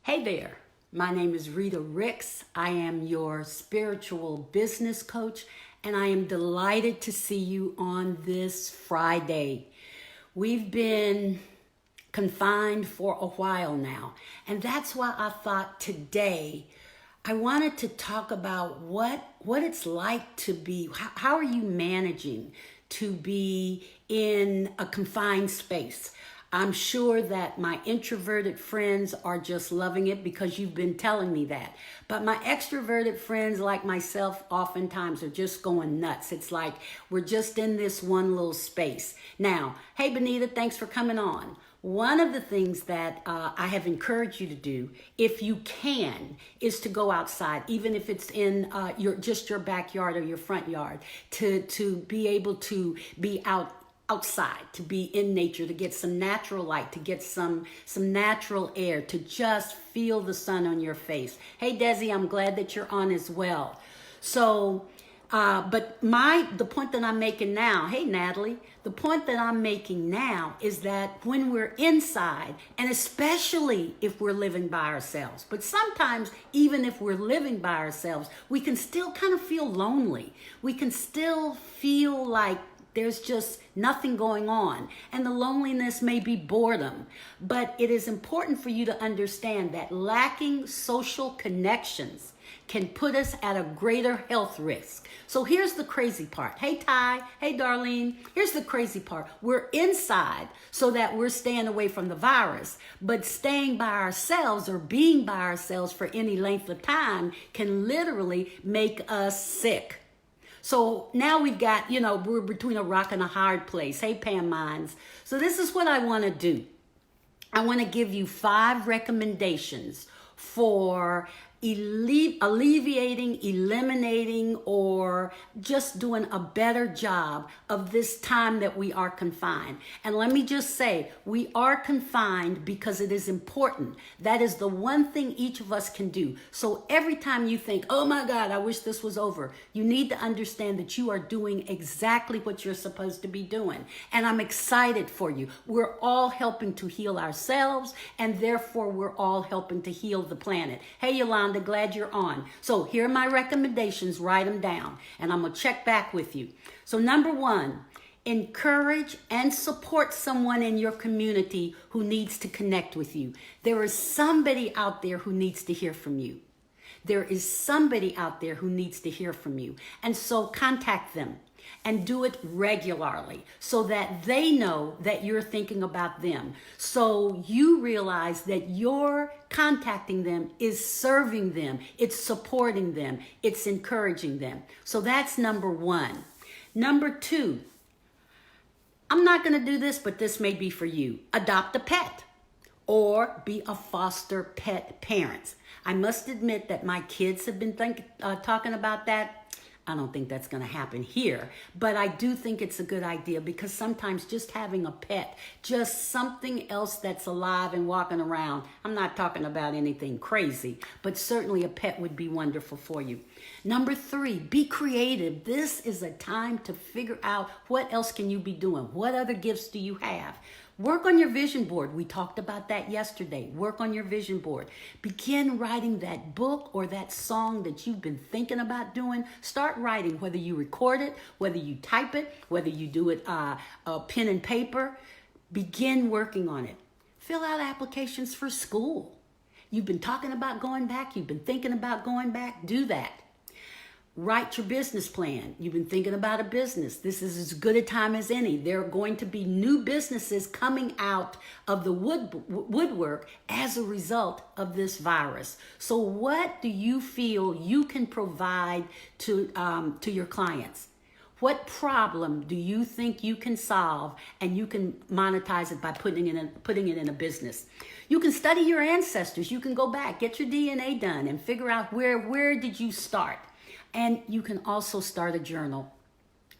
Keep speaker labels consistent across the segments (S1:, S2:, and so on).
S1: Hey there, my name is Rita Ricks. I am your spiritual business coach, and I am delighted to see you on this Friday. We've been confined for a while now, and that's why I thought today I wanted to talk about what it's like to be, how are you managing to be in a confined space? I'm sure that my introverted friends are just loving it because you've been telling me that. But my extroverted friends like myself oftentimes are just going nuts. It's like we're just in this one little space. Now, hey, Benita, thanks for coming on. One of the things that I have encouraged you to do, if you can, is to go outside, even if it's in your backyard or your front yard, to be able to be outside, to be in nature, to get some natural light, to get some natural air, to just feel the sun on your face. Hey, Desi, I'm glad that you're on as well. So, but the point that I'm making now, hey, Natalie, the point that I'm making now is that when we're inside, and especially if we're living by ourselves, but sometimes even if we're living by ourselves, we can still kind of feel lonely. We can still feel like there's just nothing going on. And the loneliness may be boredom. But it is important for you to understand that lacking social connections can put us at a greater health risk. So here's the crazy part. Hey, Ty. Hey, Darlene. Here's the crazy part. We're inside so that we're staying away from the virus. But staying by ourselves or being by ourselves for any length of time can literally make us sick. So now we've got, we're between a rock and a hard place. Hey, Pam Mines. So this is what I want to do. I want to give you 5 recommendations for alleviating, eliminating, or just doing a better job of this time that we are confined. And let me just say, we are confined because it is important. That is the one thing each of us can do. So every time you think, oh my God, I wish this was over, you need to understand that you are doing exactly what you're supposed to be doing. And I'm excited for you. We're all helping to heal ourselves, and therefore we're all helping to heal the planet. Hey, Yolanda, glad you're on. So here are my recommendations. Write them down, and I'm going to check back with you. So number 1, encourage and support someone in your community who needs to connect with you. There is somebody out there who needs to hear from you. There is somebody out there who needs to hear from you. And so contact them and do it regularly so that they know that you're thinking about them. So you realize that your contacting them is serving them, it's supporting them, it's encouraging them. So that's number 1. Number 2, I'm not going to do this, but this may be for you. Adopt a pet or be a foster pet parent. I must admit that my kids have been talking about that. I don't think that's going to happen here, but I do think it's a good idea because sometimes just having a pet, just something else that's alive and walking around, I'm not talking about anything crazy, but certainly a pet would be wonderful for you. Number 3, be creative. This is a time to figure out what else can you be doing? What other gifts do you have? Work on your vision board. We talked about that yesterday. Work on your vision board. Begin writing that book or that song that you've been thinking about doing. Start writing, whether you record it, whether you type it, whether you do it pen and paper. Begin working on it. Fill out applications for school. You've been talking about going back. You've been thinking about going back. Do that. Write your business plan. You've been thinking about a business. This is as good a time as any. There are going to be new businesses coming out of the woodwork as a result of this virus. So what do you feel you can provide to your clients? What problem do you think you can solve and you can monetize it by putting it in a business? You can study your ancestors. You can go back, get your DNA done, and figure out where did you start. And you can also start a journal.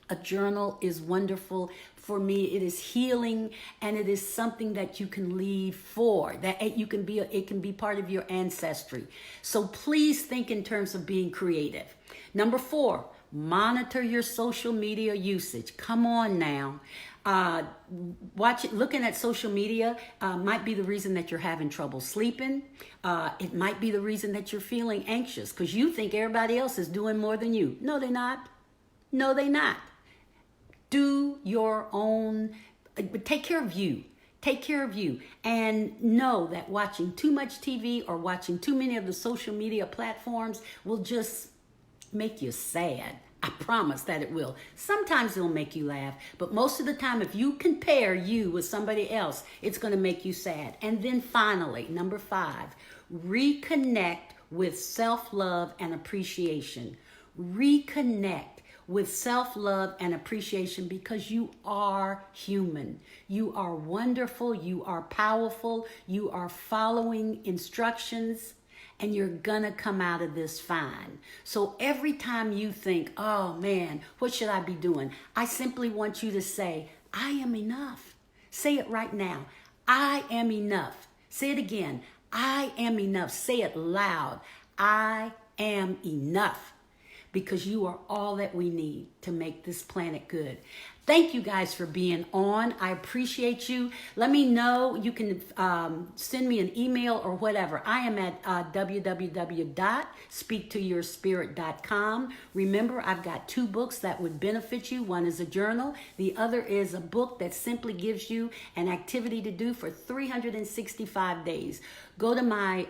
S1: A journal is wonderful. For me, it is healing, and it is something that you can leave for. That it can be part of your ancestry. So please think in terms of being creative. Number 4, monitor your social media usage. Come on now. Looking at social media might be the reason that you're having trouble sleeping. It might be the reason that you're feeling anxious because you think everybody else is doing more than you. No, they're not. No, they're not. Do your own, take care of you. Take care of you, and know that watching too much TV or watching too many of the social media platforms will just make you sad. I promise that it will. Sometimes it'll make you laugh, but most of the time, if you compare you with somebody else, it's going to make you sad. And then finally, number 5, reconnect with self-love and appreciation. Reconnect with self-love and appreciation because you are human. You are wonderful. You are powerful. You are following instructions, and you're gonna come out of this fine. So every time you think, oh man, what should I be doing? I simply want you to say, I am enough. Say it right now. I am enough. Say it again. I am enough. Say it loud. I am enough. Because you are all that we need to make this planet good. Thank you guys for being on. I appreciate you. Let me know. You can send me an email or whatever. I am at www.speaktoyourspirit.com. Remember, I've got 2 books that would benefit you. One is a journal. The other is a book that simply gives you an activity to do for 365 days. Go to my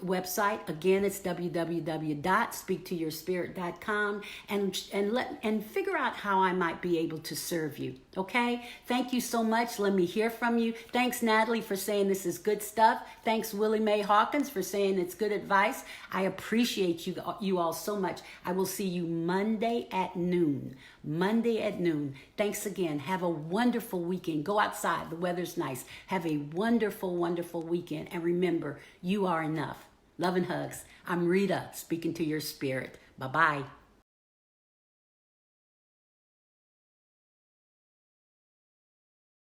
S1: website. Again, it's www.speaktoyourspirit.com and figure out how I might be able to serve you. Okay? Thank you so much. Let me hear from you. Thanks, Natalie, for saying this is good stuff. Thanks, Willie Mae Hawkins, for saying it's good advice. I appreciate you all so much. I will see you Monday at noon. Monday at noon. Thanks again. Have a wonderful weekend. Go outside. The weather's nice. Have a wonderful, wonderful weekend. And remember, you are enough. Love and hugs. I'm Rita, speaking to your spirit. Bye-bye.